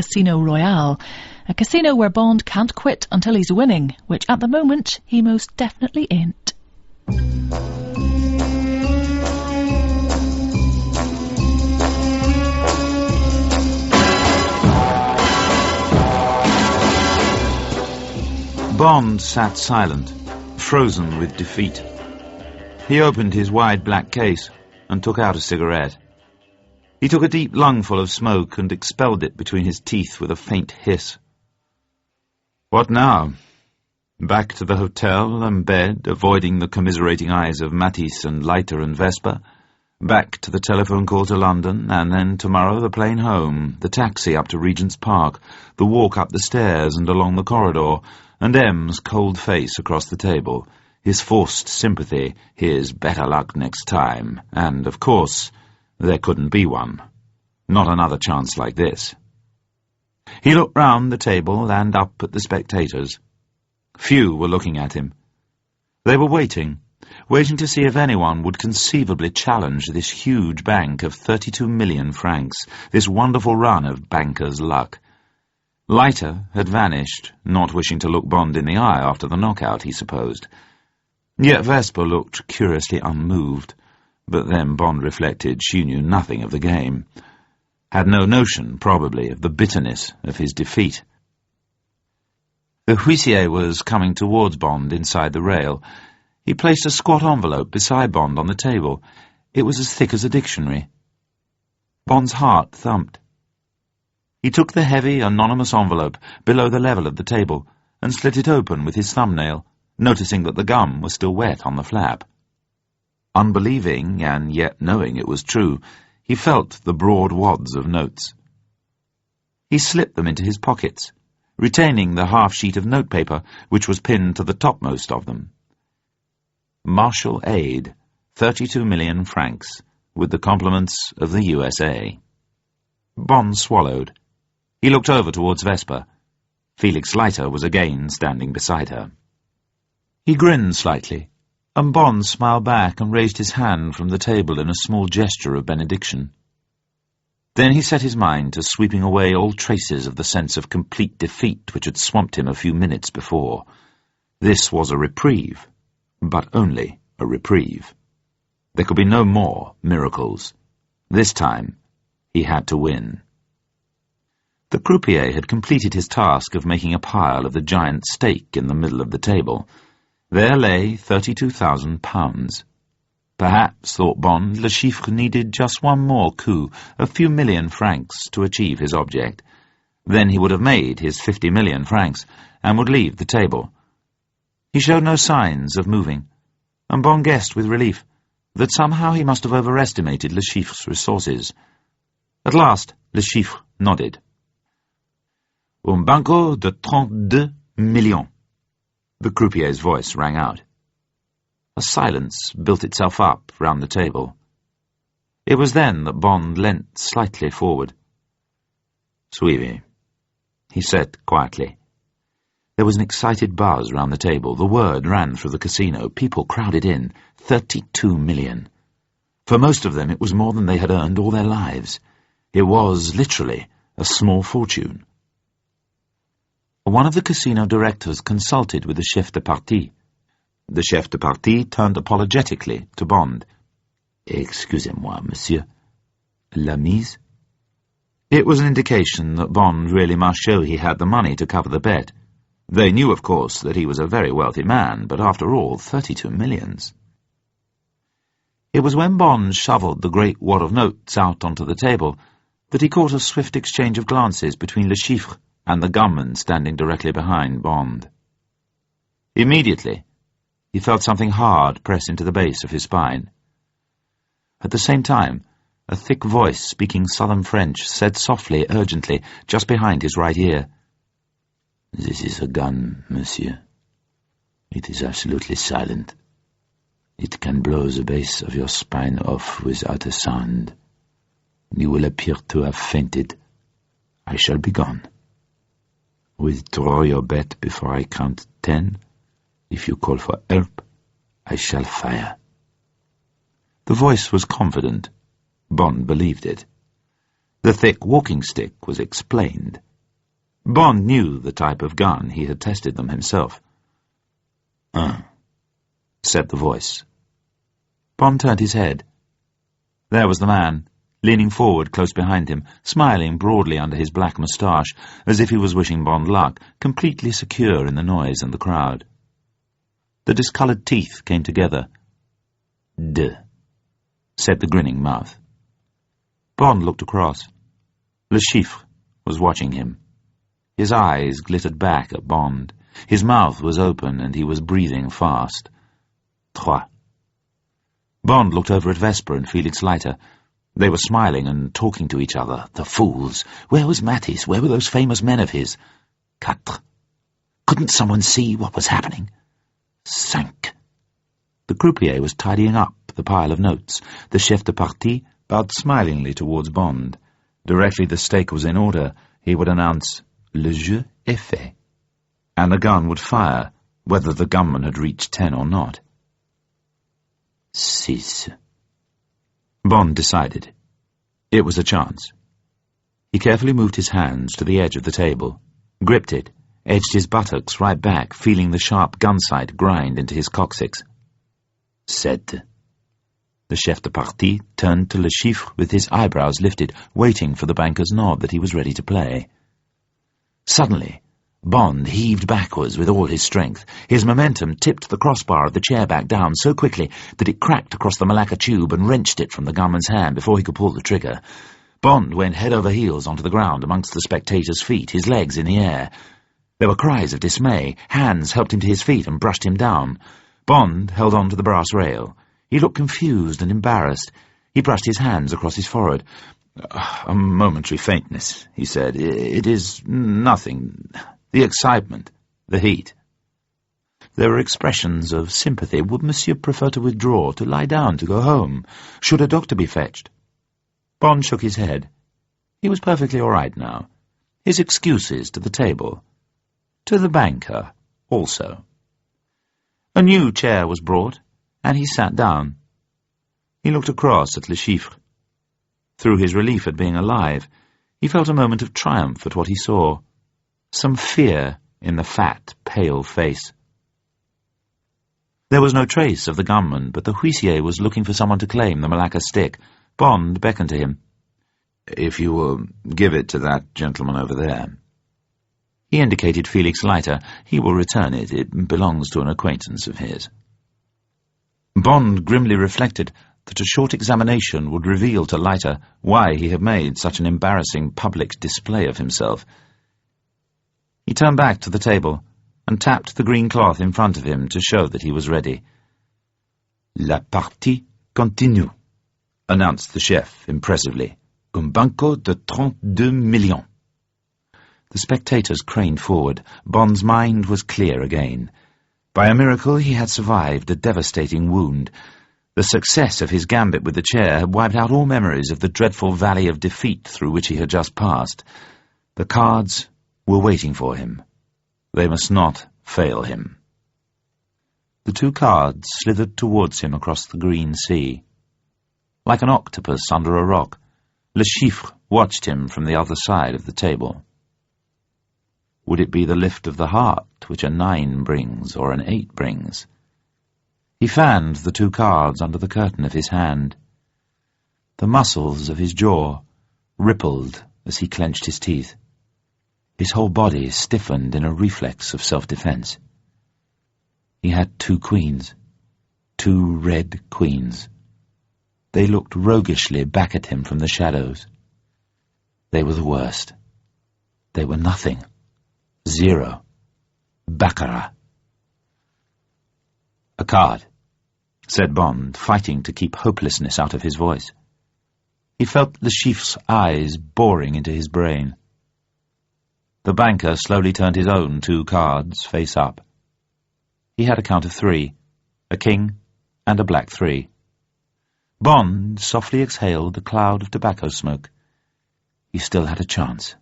Casino Royale, a casino where Bond can't quit until he's winning, which at the moment he most definitely ain't. Bond sat silent, frozen with defeat. He opened his wide black case and took out a cigarette. He took a deep lungful of smoke and expelled it between his teeth with a faint hiss. What now? Back to the hotel and bed, avoiding the commiserating eyes of Matisse and Leiter and Vesper? Back to the telephone call to London, and then tomorrow the plane home, the taxi up to Regent's Park, the walk up the stairs and along the corridor, and M's cold face across the table, his forced sympathy, his better luck next time, and, of course, there couldn't be one. Not another chance like this. He looked round the table and up at the spectators. Few were looking at him. They were waiting to see if anyone would conceivably challenge this huge bank of 32 million francs, this wonderful run of banker's luck. Leiter had vanished, not wishing to look Bond in the eye after the knockout, he supposed. Yet Vesper looked curiously unmoved, but then Bond reflected she knew nothing of the game, had no notion, probably, of the bitterness of his defeat. The huissier was coming towards Bond inside the rail. He placed a squat envelope beside Bond on the table. It was as thick as a dictionary. Bond's heart thumped. He took the heavy, anonymous envelope below the level of the table and slit it open with his thumbnail, noticing that the gum was still wet on the flap. Unbelieving, and yet knowing it was true, he felt the broad wads of notes. He slipped them into his pockets, retaining the half-sheet of notepaper which was pinned to the topmost of them. Martial aid, 32 million francs, with the compliments of the USA. Bond swallowed. He looked over towards Vesper. Felix Leiter was again standing beside her. He grinned slightly, and Bond smiled back and raised his hand from the table in a small gesture of benediction. Then he set his mind to sweeping away all traces of the sense of complete defeat which had swamped him a few minutes before. This was a reprieve, but only a reprieve. There could be no more miracles. This time, he had to win. The croupier had completed his task of making a pile of the giant stake in the middle of the table. There lay £32,000. Perhaps, thought Bond, Le Chiffre needed just one more coup, a few million francs, to achieve his object. Then he would have made his 50 million francs, and would leave the table. He showed no signs of moving, and Bond guessed with relief that somehow he must have overestimated Le Chiffre's resources. At last, Le Chiffre nodded. Un banco de 32 millions. The croupier's voice rang out. A silence built itself up round the table. It was then that Bond leant slightly forward. Suivez, he said quietly. There was an excited buzz round the table. The word ran through the casino. People crowded in. 32 million. For most of them it was more than they had earned all their lives. It was, literally, a small fortune. One of the casino directors consulted with the chef de partie. The chef de partie turned apologetically to Bond. Excusez-moi, monsieur. La mise? It was an indication that Bond really must show he had the money to cover the bet. They knew, of course, that he was a very wealthy man, but after all, 32 millions. It was when Bond shovelled the great wad of notes out onto the table that he caught a swift exchange of glances between Le Chiffre and the gunman standing directly behind Bond. Immediately, he felt something hard press into the base of his spine. At the same time, a thick voice speaking southern French said softly, urgently, just behind his right ear, "This is a gun, monsieur. It is absolutely silent. It can blow the base of your spine off without a sound. You will appear to have fainted. I shall be gone. Withdraw your bet before I count 10. If you call for help, I shall fire." The voice was confident. Bond believed it. The thick walking stick was explained. Bond knew the type of gun. He had tested them himself. Said the voice. Bond turned his head. There was the man, leaning forward close behind him, smiling broadly under his black moustache, as if he was wishing Bond luck, completely secure in the noise and the crowd. The discoloured teeth came together. "De," said the grinning mouth. Bond looked across. Le Chiffre was watching him. His eyes glittered back at Bond. His mouth was open and he was breathing fast. Trois. Bond looked over at Vesper and Felix Leiter. They were smiling and talking to each other. The fools! Where was Matisse? Where were those famous men of his? Quatre. Couldn't someone see what was happening? Cinq. The croupier was tidying up the pile of notes. The chef de partie bowed smilingly towards Bond. Directly the stake was in order, he would announce, "Le jeu est fait," and the gun would fire, whether the gunman had reached 10 or not. Six. Bond decided. It was a chance. He carefully moved his hands to the edge of the table, gripped it, edged his buttocks right back, feeling the sharp gun sight grind into his coccyx. Sept. The chef de partie turned to Le Chiffre with his eyebrows lifted, waiting for the banker's nod that he was ready to play. Suddenly, Bond heaved backwards with all his strength. His momentum tipped the crossbar of the chair back down so quickly that it cracked across the Malacca tube and wrenched it from the gunman's hand before he could pull the trigger. Bond went head over heels onto the ground amongst the spectators' feet, his legs in the air. There were cries of dismay. Hands helped him to his feet and brushed him down. Bond held on to the brass rail. He looked confused and embarrassed. He brushed his hands across his forehead. "A momentary faintness," he said. "It is nothing. The excitement, the heat." There were expressions of sympathy. Would Monsieur prefer to withdraw, to lie down, to go home? Should a doctor be fetched? Bond shook his head. He was perfectly all right now. His excuses to the table. To the banker, also. A new chair was brought, and he sat down. He looked across at Le Chiffre. Through his relief at being alive, he felt a moment of triumph at what he saw. Some fear in the fat, pale face. There was no trace of the gunman, but the huissier was looking for someone to claim the Malacca stick. Bond beckoned to him. "If you will give it to that gentleman over there." He indicated Felix Leiter. "He will return it. It belongs to an acquaintance of his." Bond grimly reflected that a short examination would reveal to Leiter why he had made such an embarrassing public display of himself. He turned back to the table and tapped the green cloth in front of him to show that he was ready. "La partie continue," announced the chef impressively. "Un banco de 32 millions." The spectators craned forward. Bond's mind was clear again. By a miracle he had survived a devastating wound. The success of his gambit with the chair had wiped out all memories of the dreadful valley of defeat through which he had just passed. The cards were waiting for him. They must not fail him. The 2 cards slithered towards him across the green sea. Like an octopus under a rock, Le Chiffre watched him from the other side of the table. Would it be the lift of the heart which a 9 brings or an 8 brings? He fanned the 2 cards under the curtain of his hand. The muscles of his jaw rippled as he clenched his teeth. His whole body stiffened in a reflex of self-defense. He had 2 queens, 2 red queens. They looked roguishly back at him from the shadows. They were the worst. They were nothing. 0. Baccarat. "A card," said Bond, fighting to keep hopelessness out of his voice. He felt Le Chiffre's eyes boring into his brain. The banker slowly turned his own 2 cards face up. He had a count of 3, a king and a black 3. Bond softly exhaled a cloud of tobacco smoke. He still had a chance.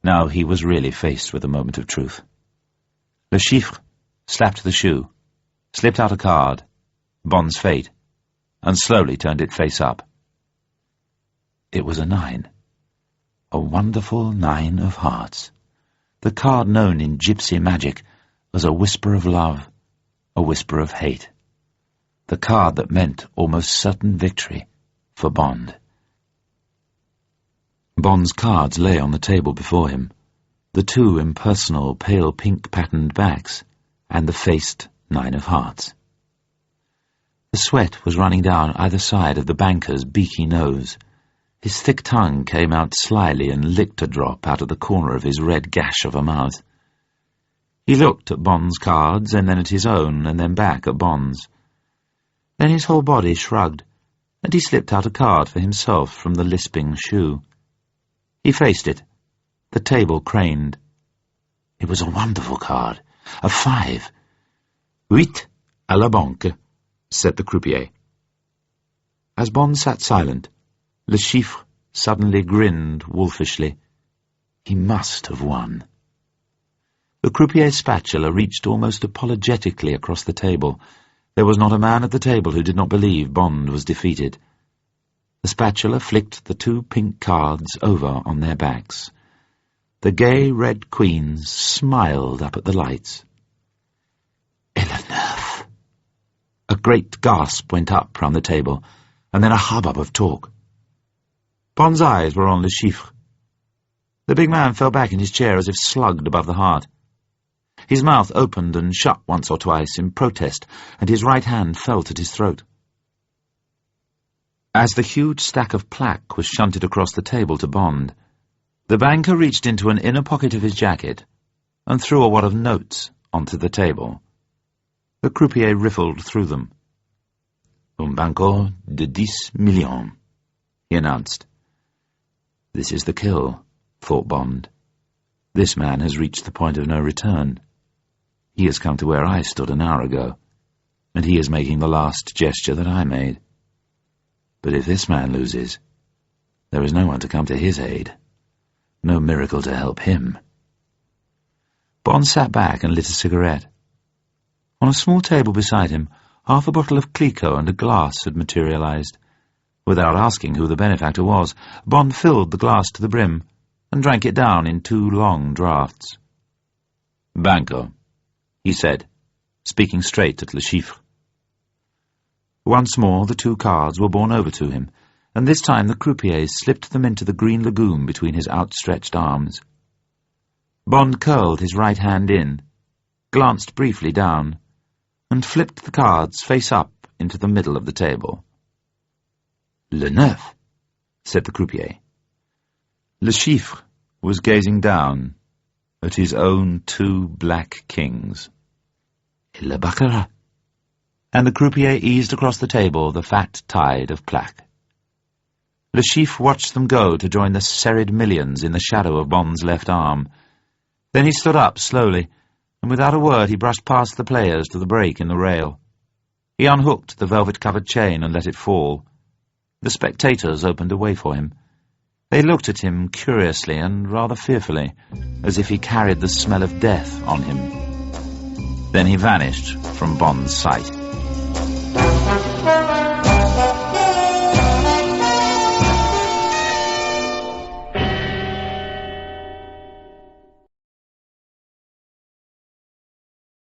Now he was really faced with a moment of truth. Le Chiffre slapped the shoe, slipped out a card, Bond's fate, and slowly turned it face up. It was a 9. A wonderful 9 of hearts. the card known in gypsy magic as a whisper of love, a whisper of hate. The card that meant almost certain victory for Bond. Bond's cards lay on the table before him, the two impersonal pale pink patterned backs, and the faced 9 of hearts. The sweat was running down either side of the banker's beaky nose. His thick tongue came out slyly and licked a drop out of the corner of his red gash of a mouth. He looked at Bond's cards, and then at his own, and then back at Bond's. Then his whole body shrugged, and he slipped out a card for himself from the lisping shoe. He faced it. The table craned. It was a wonderful card. A 5. 8 à la banque, said the croupier. As Bond sat silent, Le Chiffre suddenly grinned wolfishly. He must have won. The croupier's spatula reached almost apologetically across the table. There was not a man at the table who did not believe Bond was defeated. The spatula flicked the 2 pink cards over on their backs. The gay red queens smiled up at the lights. Et le neuf! A great gasp went up round the table, and then a hubbub of talk. Bond's eyes were on Le Chiffre. The big man fell back in his chair as if slugged above the heart. His mouth opened and shut once or twice in protest, and his right hand felt at his throat. As the huge stack of plaque was shunted across the table to Bond, the banker reached into an inner pocket of his jacket and threw a wad of notes onto the table. The croupier riffled through them. Un banco de 10 millions, he announced. This is the kill, thought Bond. This man has reached the point of no return. He has come to where I stood an hour ago, and he is making the last gesture that I made. But if this man loses, there is no one to come to his aid. No miracle to help him. Bond sat back and lit a cigarette. On a small table beside him, half a bottle of Clicquot and a glass had materialized. Without asking who the benefactor was, Bond filled the glass to the brim and drank it down in 2 long draughts. Banco, he said, speaking straight at Le Chiffre. Once more the 2 cards were borne over to him, and this time the croupier slipped them into the green lagoon between his outstretched arms. Bond curled his right hand in, glanced briefly down, and flipped the cards face up into the middle of the table. Le neuf, said the croupier. Le Chiffre was gazing down at his own 2 black kings. Et le baccarat. And the croupier eased across the table the fat tide of plaque. Le Chiffre watched them go to join the serried millions in the shadow of Bond's left arm. Then he stood up slowly, and without a word he brushed past the players to the break in the rail. He unhooked the velvet-covered chain and let it fall. The spectators opened a way for him. They looked at him curiously and rather fearfully, as if he carried the smell of death on him. Then he vanished from Bond's sight.